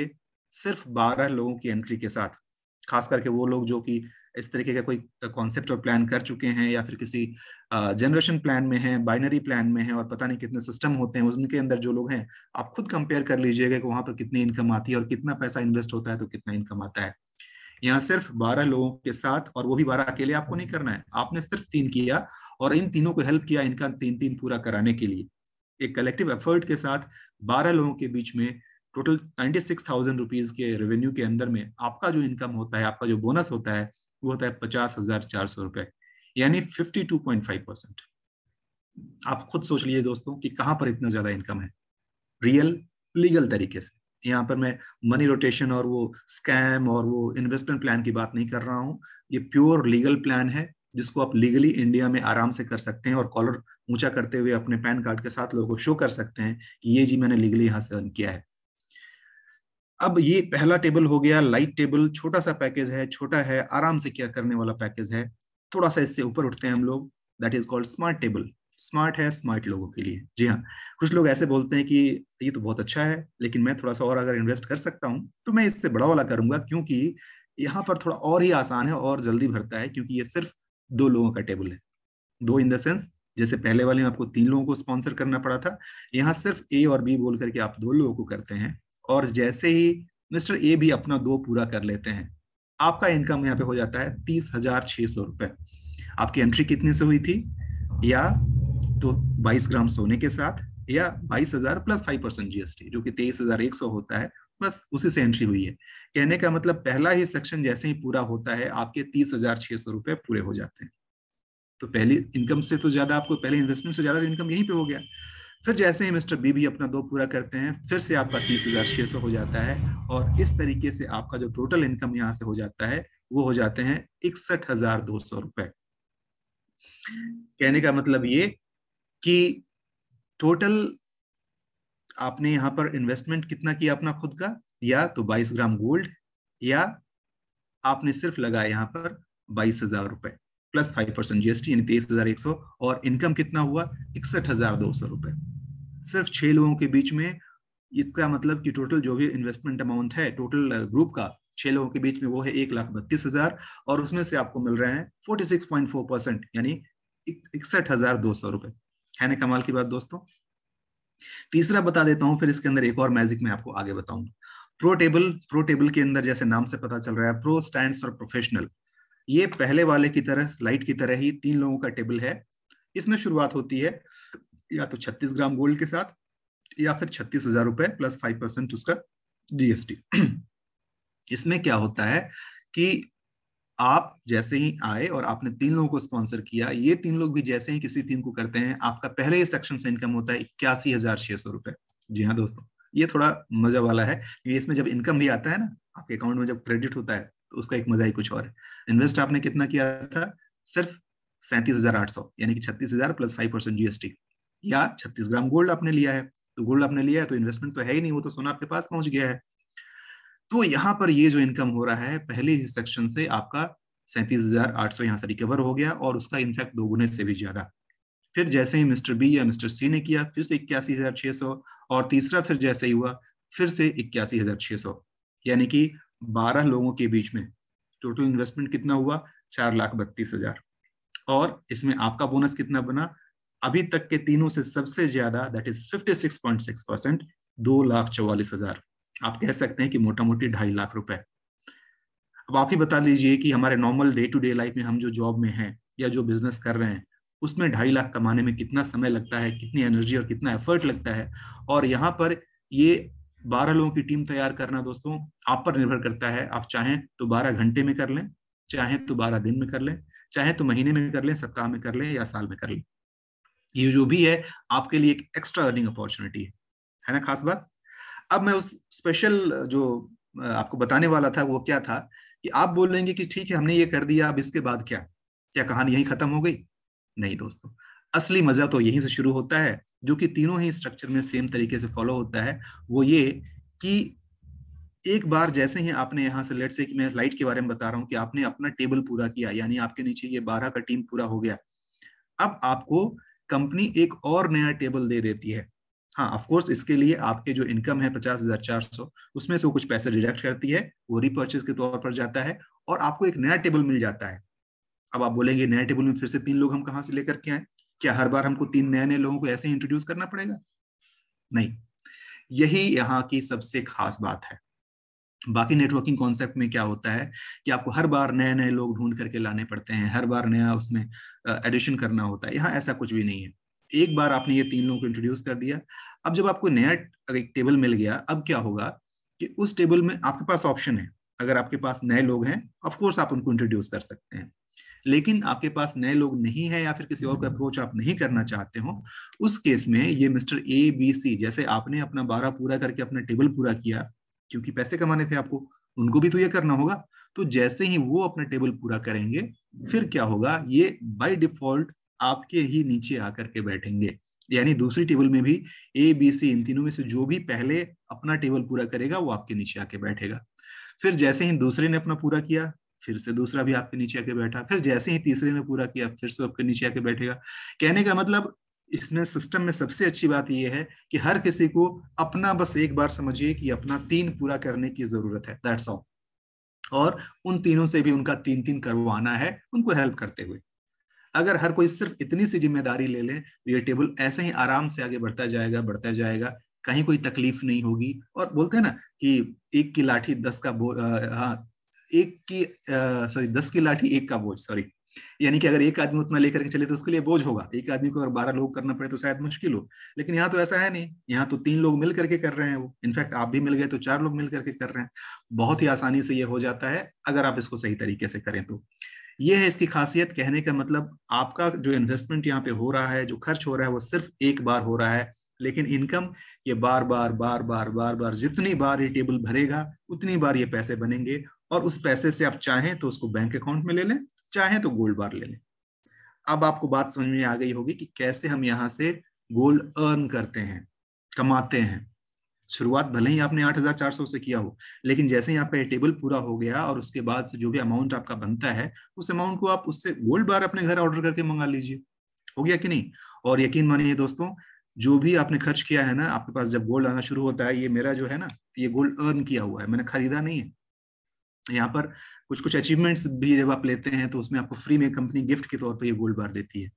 सिर्फ 12 लोगों की एंट्री के साथ, खास करके वो लोग जो कि इस तरीके का कोई कॉन्सेप्ट और प्लान कर चुके हैं या फिर किसी जनरेशन प्लान में है, बाइनरी प्लान में है, और पता नहीं कितने सिस्टम होते हैं उनके अंदर जो लोग हैं, आप खुद कंपेयर कर लीजिएगा कि वहां पर कितनी इनकम आती है और कितना पैसा इन्वेस्ट होता है तो कितना इनकम आता है। यहाँ सिर्फ 12 लोगों के साथ, और वो भी 12 अकेले आपको नहीं करना है, आपने सिर्फ 3 किया और इन तीनों को हेल्प किया इनका 3-3 पूरा कराने के लिए। एक कलेक्टिव एफर्ट के साथ 12 लोगों के बीच में टोटल 96,000 रुपीज के रेवेन्यू के अंदर में आपका जो इनकम होता है, आपका जो बोनस होता है वो होता है 50,400 रुपए, यानी 52.5%। आप खुद सोच लीजिए दोस्तों कि कहां पर इतना ज्यादा इनकम है, रियल लीगल तरीके से। यहाँ पर मैं मनी रोटेशन और वो स्कैम और वो इन्वेस्टमेंट प्लान की बात नहीं कर रहा हूँ, ये प्योर लीगल प्लान है जिसको आप लीगली इंडिया में आराम से कर सकते हैं और कॉलर ऊंचा करते हुए अपने पैन कार्ड के साथ लोगों को शो कर सकते हैं कि ये जी मैंने लीगली यहाँ से अर्न किया है। अब ये पहला टेबल हो गया, लाइट टेबल, छोटा सा पैकेज है, छोटा है, आराम से क्या करने वाला पैकेज है। थोड़ा सा इससे ऊपर उठते हैं हम लोग, that is called smart table. Smart है स्मार्ट लोगों के लिए। जी हाँ, कुछ लोग ऐसे बोलते हैं कि ये तो बहुत अच्छा है लेकिन मैं थोड़ा सा और अगर इन्वेस्ट कर सकता हूँ तो मैं इससे बड़ा वाला करूंगा, क्योंकि यहाँ पर थोड़ा और ही आसान है और जल्दी भरता है, क्योंकि ये सिर्फ 2 लोगों का टेबल है। 2 इन द सेंस, जैसे पहले वाले में आपको 3 लोगों को स्पॉन्सर करना पड़ा था, यहाँ सिर्फ ए और बी बोल करके आप 2 लोगों को करते हैं, और जैसे ही मिस्टर ए भी अपना 2 पूरा कर लेते हैं, आपका इनकम यहाँ पे हो जाता है 30,600 रुपए। आपकी एंट्री कितने से हुई थी, या तो 22 ग्राम सोने के साथ, या 22,000 प्लस 5% जीएसटी जो कि 23,100 होता है, बस उसी से एंट्री हुई है। कहने का मतलब पहला ही सेक्शन जैसे ही पूरा होता है आपके 30,600 रुपए पूरे हो जाते हैं। तो पहली इनकम से तो ज्यादा आपको, पहले इन्वेस्टमेंट से ज्यादा इनकम यहीं पे हो गया। फिर जैसे ही मिस्टर बी भी अपना 2 पूरा करते हैं, फिर से आपका 30,600 हो जाता है, और इस तरीके से आपका जो टोटल इनकम यहाँ से हो जाता है वो हो जाते हैं 61,200 रुपए। कहने का मतलब ये कि टोटल आपने यहाँ पर इन्वेस्टमेंट कितना किया अपना खुद का, या तो 22 ग्राम गोल्ड, या आपने सिर्फ लगाया यहाँ पर 22,000 रुपए प्लस 5% जीएसटी, यानी 23,100, और इनकम कितना हुआ 61,200 रुपए। सिर्फ 6 लोगों के बीच में, इसका मतलब कि टोटल जो भी इन्वेस्टमेंट अमाउंट है टोटल ग्रुप का 6 लोगों के बीच में वो है 1,32,000, और उसमें से आपको मिल रहे हैं 46.4%, यानी 61,200 रुपए। है ना कमाल की बात दोस्तों। तीसरा बता देता हूं, फिर इसके अंदर एक और मैजिक मैं आपको आगे बताऊंगा। प्रो टेबल के अंदर जैसे नाम से पता चल रहा है, प्रो स्टैंड्स फॉर प्रोफेशनल। ये पहले वाले की तरह, स्लाइड की तरह ही 3 लोगों का टेबल है। इसमें शुरुआत होती है या तो 36 ग्राम गोल्ड के साथ, या फिर 36,000 रुपए प्लस 5% उसका जीएसटी। इसमें क्या होता है कि आप जैसे ही आए और आपने 3 लोगों को स्पॉन्सर किया, ये 3 लोग भी जैसे ही किसी 3 को करते हैं, आपका पहले ही सेक्शन से इनकम होता है 81,600 रुपए। जी हाँ दोस्तों, ये थोड़ा मजा वाला है, क्योंकि इसमें जब इनकम भी आता है ना आपके अकाउंट में, जब क्रेडिट होता है तो उसका एक मजा ही कुछ और है। इन्वेस्ट आपने कितना किया था, सिर्फ 37,800, यानी कि 36,000 प्लस 5% जीएसटी, या 36 ग्राम गोल्ड आपने लिया है। तो गोल्ड आपने लिया है तो इन्वेस्टमेंट तो है ही नहीं, वो तो सोना आपके पास पहुंच गया है। तो यहाँ पर ये जो इनकम हो रहा है पहले ही सेक्शन से, आपका 37,800 यहाँ से रिकवर हो गया, और उसका इनफैक्ट 2 गुने से भी ज्यादा। फिर जैसे ही मिस्टर बी या मिस्टर सी ने किया, फिर से 81,600, और तीसरा फिर जैसे ही हुआ फिर से 81,600, यानी कि 12 लोगों के बीच में टोटल इन्वेस्टमेंट कितना हुआ, 4,32,000। और इसमें आपका बोनस कितना बना, अभी तक के तीनों से सबसे ज्यादा, दैट इज 56.6%, 2,44,000। आप कह सकते हैं कि मोटा मोटी 2.5 लाख रुपए। अब आप ही बता लीजिए कि हमारे normal day to day life में हम जो जॉब में हैं या जो बिजनेस कर रहे हैं, उसमें 2.5 लाख कमाने में कितना समय लगता है, कितनी एनर्जी और कितना एफर्ट लगता है। और यहाँ पर ये 12 लोगों की टीम तैयार करना दोस्तों आप पर निर्भर करता है। आप चाहें तो 12 घंटे में कर लें, चाहें तो 12 दिन में कर लें, चाहे तो महीने में कर लें, सप्ताह में कर लें, या साल में कर लें। ये जो भी है आपके लिए एक एक्स्ट्रा अर्निंग अपॉर्चुनिटी है ना खास बात। अब मैं उस स्पेशल जो आपको बताने वाला था वो क्या था, कि आप बोलेंगे कि ठीक है हमने ये कर दिया, अब इसके बाद क्या, क्या कहानी यहीं खत्म हो गई? नहीं दोस्तों, असली मजा तो यहीं से शुरू होता है, जो कि तीनों ही स्ट्रक्चर में सेम तरीके से फॉलो होता है। वो ये कि एक बार जैसे ही आपने यहाँ से, लेट से कि मैं लाइट के बारे में बता रहा हूँ, कि आपने अपना टेबल पूरा किया, यानी आपके नीचे ये 12 का टीम पूरा हो गया, अब आपको कंपनी एक और नया टेबल दे देती है। हाँ ऑफ कोर्स, इसके लिए आपके जो इनकम है 50,400, उसमें से वो कुछ पैसे डिडक्ट करती है, वो रिपर्चेज के तौर पर जाता है, और आपको एक नया टेबल मिल जाता है। अब आप बोलेंगे नया टेबल में फिर से 3 लोग हम कहाँ से लेकर के आए? क्या हर बार हमको 3 नए नए लोगों को ऐसे ही इंट्रोड्यूस करना पड़ेगा? नहीं, यही यहाँ की सबसे खास बात है। बाकी नेटवर्किंग कॉन्सेप्ट में क्या होता है कि आपको हर बार नए नए लोग ढूंढ करके लाने पड़ते हैं, हर बार नया उसमें एडिशन करना होता है। यहाँ ऐसा कुछ भी नहीं है, एक बार आपने ये 3 लोगों को इंट्रोड्यूस कर दिया। अब जब आपको नया एक टेबल मिल गया, अब क्या होगा कि उस टेबल में आपके पास ऑप्शन है, अगर आपके पास नए लोग हैं ऑफकोर्स आप उनको इंट्रोड्यूस कर सकते हैं, लेकिन आपके पास नए लोग नहीं है, या फिर किसी और का अप्रोच आप नहीं करना चाहते हो, उस केस में ये मिस्टर ए बी सी, जैसे आपने अपना 12 पूरा करके अपना टेबल पूरा किया, क्योंकि पैसे कमाने थे आपको, उनको भी तो ये करना होगा। तो जैसे ही वो अपना टेबल पूरा करेंगे, फिर क्या होगा, ये बाय डिफॉल्ट आपके ही नीचे आकर के बैठेंगे। यानी दूसरी टेबल में भी ए बी सी, इन तीनों में से जो भी पहले अपना टेबल पूरा करेगा वो आपके नीचे आके बैठेगा। फिर जैसे ही दूसरे ने अपना पूरा किया, फिर से दूसरा भी आपके नीचे आके बैठा, फिर जैसे ही तीसरे ने पूरा किया, फिर से आपके नीचे आके बैठेगा। कहने का मतलब, इसमें सिस्टम में सबसे अच्छी बात यह है कि हर किसी को अपना, बस एक बार समझिए कि अपना 3 पूरा करने की जरूरत है, दैट्स ऑल। और उन तीनों से भी उनका 3-3 करवाना है, उनको हेल्प करते हुए। अगर हर कोई सिर्फ इतनी सी जिम्मेदारी ले ले, तो ये टेबल ऐसे ही आराम से आगे बढ़ता जाएगा, बढ़ता जाएगा, कहीं कोई तकलीफ नहीं होगी। और बोलते हैं ना कि एक की लाठी 10 का बोझ, हाँ, एक की सॉरी 10 की लाठी एक का बोझ, सॉरी, यानी कि अगर एक आदमी उतना लेकर के चले तो उसके लिए बोझ होगा, एक आदमी को अगर 12 लोग करना पड़े तो शायद मुश्किल हो। लेकिन यहाँ तो ऐसा है नहीं, यहाँ तो 3 लोग मिल करके कर रहे हैं, वो इनफैक्ट आप भी मिल गए तो 4 लोग मिल करके कर रहे हैं। बहुत ही आसानी से ये हो जाता है अगर आप इसको सही तरीके से करें तो। ये है इसकी खासियत। कहने का मतलब आपका जो इन्वेस्टमेंट यहाँ पे हो रहा है, जो खर्च हो रहा है, वो सिर्फ एक बार हो रहा है, लेकिन इनकम ये बार बार बार बार बार बार, जितनी बार ये टेबल भरेगा उतनी बार ये पैसे बनेंगे। और उस पैसे से आप चाहें तो उसको बैंक अकाउंट में ले लें, चाहें तो गोल्ड बार ले लें। अब आपको बात समझ में आ गई होगी कि कैसे हम यहाँ से गोल्ड अर्न करते हैं, कमाते हैं। शुरुआत भले ही आपने 8,400 से किया हो, लेकिन जैसे ही आपका ये टेबल पूरा हो गया और उसके बाद से जो भी अमाउंट आपका बनता है, उस अमाउंट को आप उससे गोल्ड बार अपने घर ऑर्डर करके मंगा लीजिए। हो गया कि नहीं? और यकीन मानिए दोस्तों, जो भी आपने खर्च किया है ना, आपके पास जब गोल्ड आना शुरू होता है, ये मेरा जो है ना, ये गोल्ड अर्न किया हुआ है, मैंने खरीदा नहीं है। यहाँ पर कुछ कुछ अचीवमेंट्स भी जब आप लेते हैं तो उसमें आपको फ्री में कंपनी गिफ्ट के तौर पर ये गोल्ड बार देती है।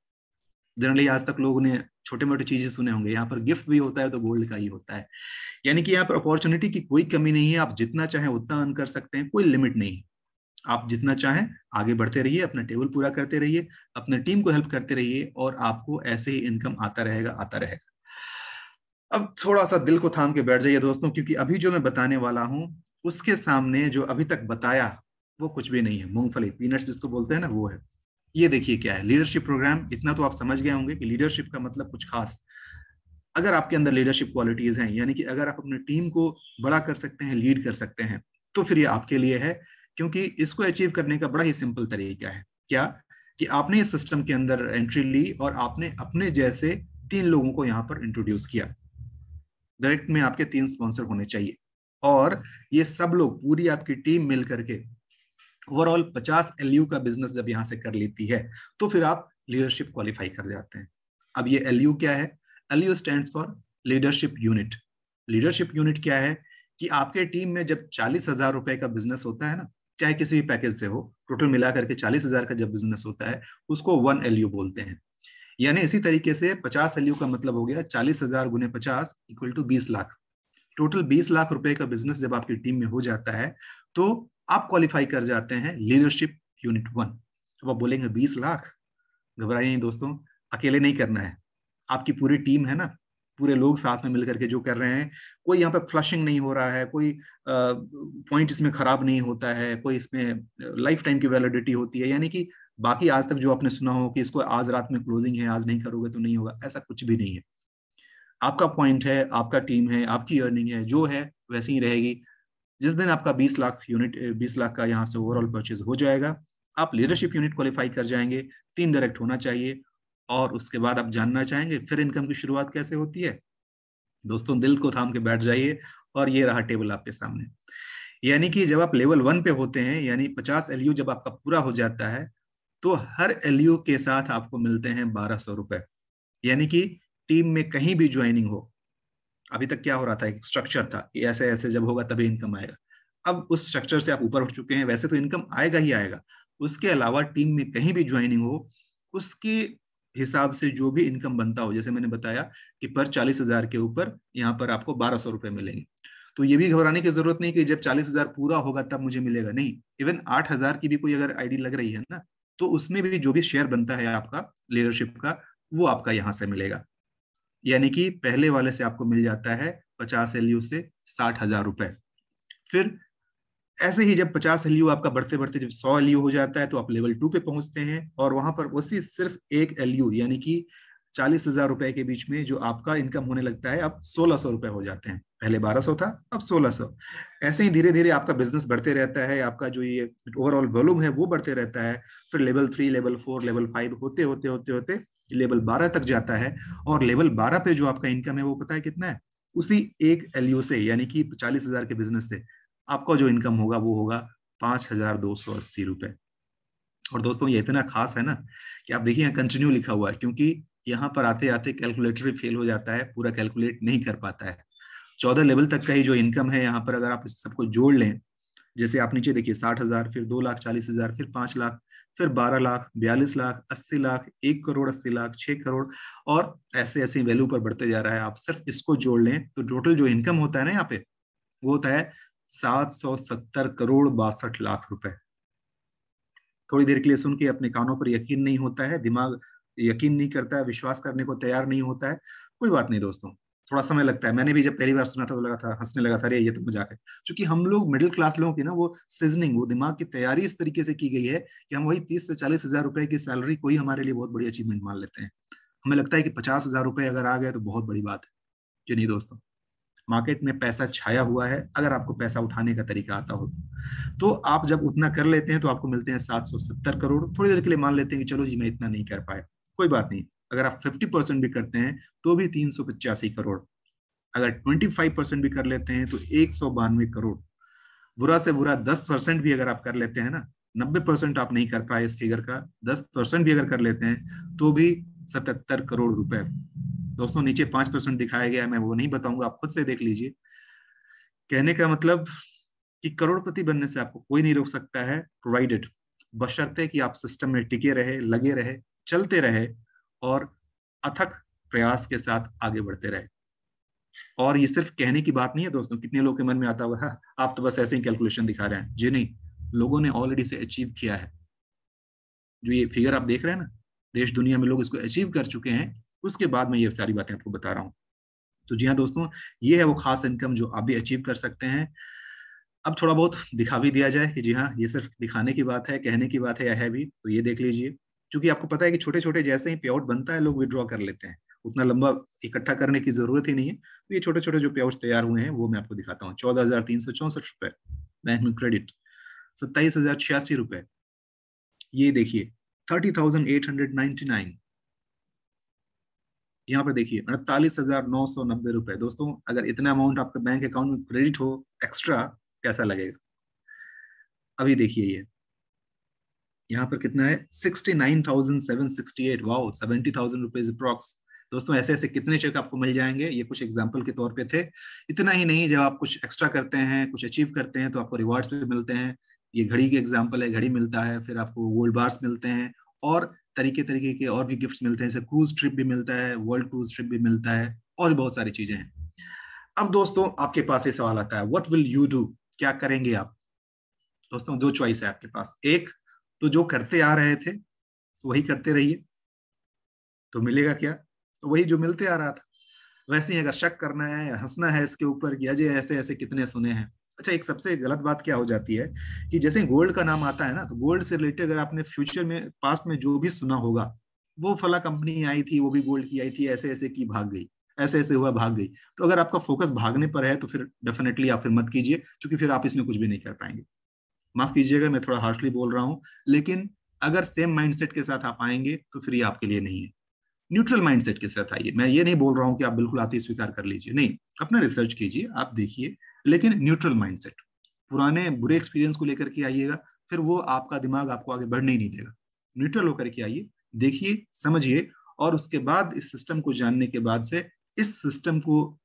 जनरली आज तक लोगों ने छोटे मोटे चीजें सुने होंगे, यहाँ पर गिफ्ट भी होता है तो गोल्ड का ही होता है। यानी कि यहाँ पर अपॉर्चुनिटी की कोई कमी नहीं है, आप जितना चाहें उतना अर्न कर सकते हैं, कोई लिमिट नहीं है। आप जितना चाहें आगे बढ़ते रहिए, अपना टेबल पूरा करते रहिए, अपने टीम को हेल्प करते रहिए, और आपको ऐसे ही इनकम आता रहेगा, आता रहेगा। अब थोड़ा सा दिल को थाम के बैठ जाइए दोस्तों, क्योंकि अभी जो मैं बताने वाला हूं उसके सामने जो अभी तक बताया वो कुछ भी नहीं है, मूंगफली, पीनट्स जिसको बोलते हैं ना, वो है। ये देखिए क्या है, लीडरशिप प्रोग्राम। इतना तो आप समझ गए होंगे कि लीडरशिप का मतलब कुछ खास। अगर आपके अंदर लीडरशिप क्वालिटीज हैं, यानी कि अगर आप अपनी टीम को बड़ा कर सकते हैं, लीड कर सकते हैं, तो फिर ये आपके लिए है। क्योंकि इसको अचीव करने का बड़ा ही सिंपल तरीका है। क्या? कि आपने इस सिस्टम के अंदर एंट्री ली और आपने अपने जैसे 3 लोगों को यहाँ पर इंट्रोड्यूस किया। डायरेक्ट में आपके 3 स्पॉन्सर होने चाहिए, और ये सब लोग, पूरी आपकी टीम मिल करके ओवरऑल 50 एलयू का बिजनेस जब यहां से कर लेती है, तो फिर आप लीडरशिप क्वालिफाई कर जाते हैं। अब ये एलयू क्या है? LU stands for leadership unit. Leadership unit क्या है? कि आपके टीम में जब 40,000 रुपए का बिजनेस होता है ना, चाहे किसी भी पैकेज से हो, टोटल मिला करके 40,000 का जब बिजनेस होता है, उसको 1 एलयू बोलते हैं। यानी इसी तरीके से 50 एलयू का मतलब हो गया 40,000 गुने 50 equal to 20 lakh. Total 20 lakh रुपए का बिजनेस जब आपकी टीम में हो जाता है, तो आप क्वालिफाई कर जाते हैं लीडरशिप यूनिट 1। अब आप बोलेंगे 20 लाख, घबराइए नहीं दोस्तों, अकेले नहीं करना है, आपकी पूरी टीम है ना, पूरे लोग साथ में मिलकर के जो कर रहे हैं। कोई यहाँ पे फ्लशिंग नहीं हो रहा है, कोई पॉइंट इसमें खराब नहीं होता है, कोई इसमें लाइफ टाइम की वैलिडिटी होती है। यानी कि बाकी आज तक जो आपने सुना हो कि इसको आज रात में क्लोजिंग है, आज नहीं करोगे तो नहीं होगा, ऐसा कुछ भी नहीं है। आपका पॉइंट है, आपका टीम है, आपकी अर्निंग है, जो है वैसे ही रहेगी। जिस दिन आपका 20 लाख का यहाँ से ओवरऑल परचेज हो जाएगा, आप लीडरशिप यूनिट क्वालिफाई कर जाएंगे। 3 डायरेक्ट होना चाहिए, और उसके बाद आप जानना चाहेंगे फिर इनकम की शुरुआत कैसे होती है। दोस्तों दिल को थाम के बैठ जाइए, और ये रहा टेबल आपके सामने। यानी कि जब आप लेवल 1 पे होते हैं, यानी 50 एलयू जब आपका पूरा हो जाता है, तो हर एलयू के साथ आपको मिलते हैं 1,200 रुपए। यानी कि टीम में कहीं भी ज्वाइनिंग हो, अभी तक क्या हो रहा था, एक स्ट्रक्चर था कि ऐसे ऐसे जब होगा तभी इनकम आएगा। अब उस स्ट्रक्चर से आप ऊपर उठ चुके हैं, वैसे तो इनकम आएगा ही आएगा। उसके अलावा टीम में कहीं भी ज्वाइनिंग हो, उसके हिसाब से जो भी इनकम बनता हो, जैसे मैंने बताया कि पर 40,000 के ऊपर यहाँ पर आपको 1,200 रुपए मिलेंगे। तो ये भी घबराने की जरूरत नहीं कि जब 40,000 पूरा होगा तब मुझे मिलेगा, नहीं। इवन 8,000 की भी कोई अगर आईडी लग रही है ना, तो उसमें भी जो भी शेयर बनता है आपका लीडरशिप का, वो आपका यहाँ से मिलेगा। यानी कि पहले वाले से आपको मिल जाता है 50 एलयू से 60,000 रुपए। फिर ऐसे ही जब 50 एलयू आपका बढ़ते बढ़ते जब 100 एलयू हो जाता है, तो आप लेवल 2 पे पहुंचते हैं, और वहां पर उसी सिर्फ एक एलयू यानी कि 40,000 रुपए के बीच में जो आपका इनकम होने लगता है, अब 1,600 रुपए हो जाते हैं। पहले 1,200 था, अब 1,600। ऐसे ही धीरे धीरे आपका बिजनेस बढ़ते रहता है, आपका जो ये ओवरऑल वॉल्यूम है वो बढ़ते रहता है। फिर लेवल 3, लेवल 4, लेवल 5 होते होते होते होते लेवल 12 तक जाता है। और लेवल 12 पे जो आपका इनकम है वो पता है कितना है? उसी एक एलयू से, यानी कि 40,000 के बिजनेस से आपका जो इनकम होगा वो होगा 5,280 रुपए। और दोस्तों ये इतना खास है ना कि आप देखिए यहाँ कंटिन्यू लिखा हुआ है, क्योंकि यहाँ पर आते आते कैलकुलेटर भी फेल हो जाता है, पूरा कैलकुलेट नहीं कर पाता है। 14 लेवल तक का ही जो इनकम है यहाँ पर, अगर आप इस सबको जोड़ लें, जैसे आप नीचे देखिए 60,000, फिर 2,40,000, फिर 5 लाख, फिर 12 लाख, 42 लाख, 80 लाख, 1,80,00,000, 6 करोड़, और ऐसे ऐसे वैल्यू पर बढ़ते जा रहा है। आप सिर्फ इसको जोड़ लें तो टोटल जो इनकम होता है ना यहाँ पे, वो होता है 770 करोड़ 62 लाख रुपए। थोड़ी देर के लिए सुन के अपने कानों पर यकीन नहीं होता है, दिमाग यकीन नहीं करता है, विश्वास करने को तैयार नहीं होता है। कोई बात नहीं दोस्तों, थोड़ा समय लगता है। मैंने भी जब पहली बार सुना था तो लगा था, हंसने लगा था, अरे ये तो मजाक है। क्योंकि हम लोग मिडिल क्लास लोगों की ना वो सीजनिंग, वो दिमाग की तैयारी इस तरीके से की गई है कि हम वही 30 से 40 हजार रुपए की सैलरी को ही हमारे लिए बहुत बड़ी अचीवमेंट मान लेते हैं। हमें लगता है कि 50 हजार रुपए अगर आ गए तो बहुत बड़ी बात है। जी नहीं दोस्तों, मार्केट में पैसा छाया हुआ है, अगर आपको पैसा उठाने का तरीका आता हो तो आप जब उतना कर लेते हैं तो आपको मिलते हैं 770 करोड़। थोड़ी देर के लिए मान लेते हैं कि चलो जी मैं इतना नहीं कर पाया, कोई बात नहीं। अगर आप 50% भी करते हैं तो भी 385 करोड़। अगर 25% भी कर लेते हैं तो 192 करोड़। बुरा से बुरा 10% भी अगर आप कर लेते हैं ना, 90% आप नहीं कर पाए इस फिगर का, 10% भी अगर कर लेते हैं तो भी 77 करोड़ रुपए। दोस्तों नीचे 5% दिखाया गया है, मैं वो नहीं बताऊंगा, आप खुद से देख लीजिए। कहने का मतलब कि करोड़पति बनने से आपको कोई नहीं रोक सकता है, प्रोवाइडेड, बशर्ते कि आप सिस्टम में टिके रहे, लगे रहे, चलते रहे और अथक प्रयास के साथ आगे बढ़ते रहे। और ये सिर्फ कहने की बात नहीं है दोस्तों, कितने लोगों के मन में आता हुआ है आप तो बस ऐसे ही कैलकुलेशन दिखा रहे हैं। जी नहीं, लोगों ने ऑलरेडी से अचीव किया है। जो ये फिगर आप देख रहे हैं ना, देश दुनिया में लोग इसको अचीव कर चुके हैं, उसके बाद मैं ये सारी बातें आपको बता रहा हूँ। तो जी हाँ दोस्तों, ये है वो खास इनकम जो आप भी अचीव कर सकते हैं। अब थोड़ा बहुत दिखा भी दिया जाए कि जी हाँ ये सिर्फ दिखाने की बात है, कहने की बात है या है भी, तो ये देख लीजिए। क्योंकि आपको पता है कि छोटे छोटे जैसे ही पे आउट बनता है लोग विड्रॉ कर लेते हैं, उतना लंबा इकट्ठा करने की जरूरत ही नहीं है। तो ये छोटे छोटे जो पे आउट तैयार हुए हैं वो मैं आपको दिखाता हूँ। 14,364 रुपए बैंक में क्रेडिट, 27,086 रुपए, ये देखिए 30,899, यहाँ पर देखिए 48,990 रुपए। दोस्तों अगर इतना अमाउंट आपके बैंक अकाउंट में क्रेडिट हो एक्स्ट्रा, कैसा लगेगा? अभी देखिए ये यहाँ पर कितना है, 69,768, वाओ, 70,000 रुपीज अप्रॉक्स। दोस्तों ऐसे ऐसे कितने चेक आपको मिल जाएंगे, ये कुछ एग्जाम्पल के तौर पे थे। इतना ही नहीं, जब आप कुछ एक्स्ट्रा करते हैं, कुछ अचीव करते हैं तो आपको रिवार्ड्स भी मिलते हैं। ये घड़ी के एग्जाम्पल है, घड़ी मिलता है, फिर आपको गोल्ड बार्स मिलते हैं और तरीके तरीके के और भी गिफ्ट्स मिलते हैं, जैसे क्रूज ट्रिप भी मिलता है, वर्ल्ड क्रूज ट्रिप भी मिलता है, और भी बहुत सारी चीजें हैं। अब दोस्तों आपके पास ये सवाल आता है, व्हाट विल यू डू, क्या करेंगे आप? दोस्तों दो चॉइस है आपके पास। एक, तो जो करते आ रहे थे तो वही करते रहिए, तो मिलेगा क्या? तो वही जो मिलते आ रहा था। वैसे ही अगर शक करना है या हंसना है इसके ऊपर कि अजय ऐसे ऐसे कितने सुने हैं। अच्छा, एक सबसे गलत बात क्या हो जाती है कि जैसे गोल्ड का नाम आता है ना, तो गोल्ड से रिलेटेड अगर आपने फ्यूचर में, पास्ट में जो भी सुना होगा, वो फला कंपनी आई थी, वो भी गोल्ड की आई थी, ऐसे ऐसे की भाग गई, ऐसे ऐसे हुआ भाग गई। तो अगर आपका फोकस भागने पर है तो फिर डेफिनेटली आप फिर मत कीजिए, क्योंकि फिर आप इसमें कुछ भी नहीं कर पाएंगे। माफ कीजिएगा मैं थोड़ा हार्शली बोल रहा हूँ, लेकिन अगर सेम माइंडसेट के साथ आप आएंगे तो फिर ये आपके लिए नहीं है। न्यूट्रल माइंडसेट के साथ आइए। मैं ये नहीं बोल रहा हूँ कि आप बिल्कुल आते ही स्वीकार कर लीजिए, नहीं, अपना रिसर्च कीजिए, आप देखिए, लेकिन न्यूट्रल माइंडसेट, पुराने बुरे एक्सपीरियंस को लेकर के आइएगा, फिर वो आपका दिमाग आपको आगे बढ़ने ही नहीं देगा। न्यूट्रल होकर के आइए, देखिए, समझिए, और उसके बाद इस सिस्टम को जानने के बाद से इस सिस्टम को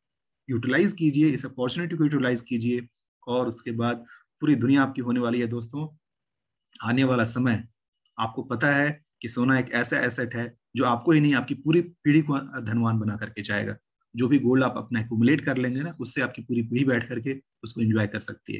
यूटिलाइज कीजिए, इस अपॉर्चुनिटी को यूटिलाइज कीजिए, और उसके बाद पूरी दुनिया आपकी होने वाली है दोस्तों। आने वाला समय, आपको पता है कि सोना एक ऐसा एसेट है जो आपको ही नहीं, आपकी पूरी पीढ़ी को धनवान बना करके जाएगा। जो भी गोल्ड आप अपना एक्यूमुलेट कर लेंगे ना, उससे आपकी पूरी पीढ़ी बैठ करके उसको एंजॉय कर सकती है।